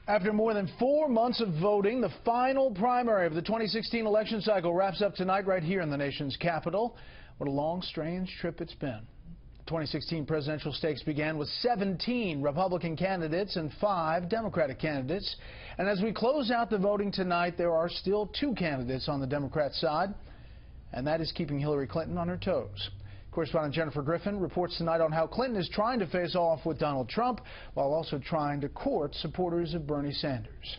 After more than 4 months of voting, the final primary of the 2016 election cycle wraps up tonight right here in the nation's capital. What a long, strange trip it's been. The 2016 presidential stakes began with 17 Republican candidates and 5 Democratic candidates. And as we close out the voting tonight, there are still 2 candidates on the Democrat side, and that is keeping Hillary Clinton on her toes. Correspondent Jennifer Griffin reports tonight on how Clinton is trying to face off with Donald Trump while also trying to court supporters of Bernie Sanders.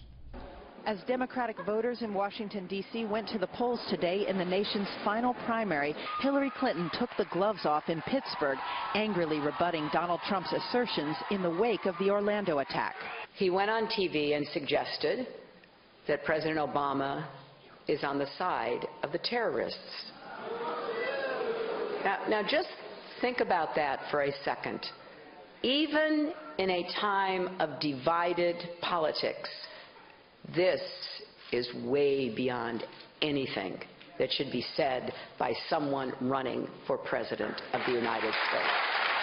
As Democratic voters in Washington, D.C. went to the polls today in the nation's final primary, Hillary Clinton took the gloves off in Pittsburgh, angrily rebutting Donald Trump's assertions in the wake of the Orlando attack. He went on TV and suggested that President Obama is on the side of the terrorists. Now just think about that for a second. Even in a time of divided politics, this is way beyond anything that should be said by someone running for President of the United States.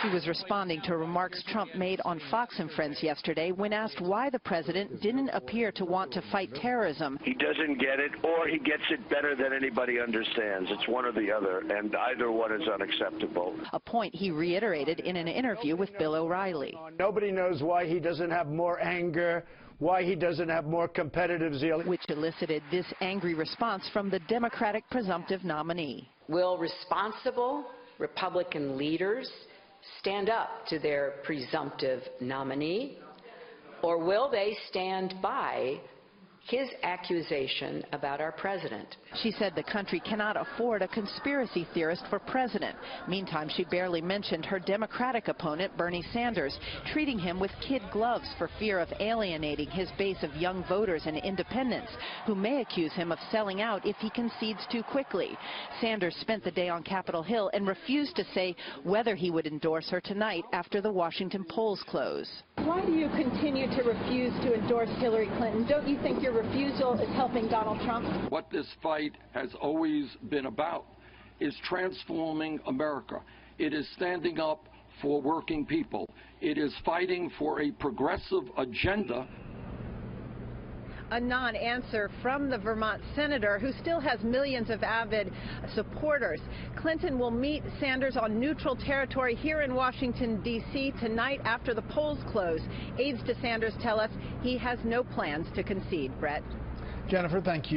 She was responding to remarks Trump made on Fox and Friends yesterday when asked why the president didn't appear to want to fight terrorism. He doesn't get it, or he gets it better than anybody understands. It's one or the other, and either one is unacceptable. A point he reiterated in an interview with Bill O'Reilly. Nobody knows why he doesn't have more anger, why he doesn't have more competitive zeal. Which elicited this angry response from the Democratic presumptive nominee. Will responsible Republican leaders stand up to their presumptive nominee, or will they stand by his accusation about our president? She said the country cannot afford a conspiracy theorist for president. Meantime, she barely mentioned her Democratic opponent, Bernie Sanders, treating him with kid gloves for fear of alienating his base of young voters and independents, who may accuse him of selling out if he concedes too quickly. Sanders spent the day on Capitol Hill and refused to say whether he would endorse her tonight after the Washington polls close. Why do you continue to refuse to endorse Hillary Clinton? Don't you think your refusal is helping Donald Trump? What this fight has always been about is transforming America. It is standing up for working people. It is fighting for a progressive agenda. A non-answer from the Vermont senator, who still has millions of avid supporters. Clinton will meet Sanders on neutral territory here in Washington, D.C. tonight after the polls close. Aides to Sanders tell us he has no plans to concede. Brett. Jennifer, thank you.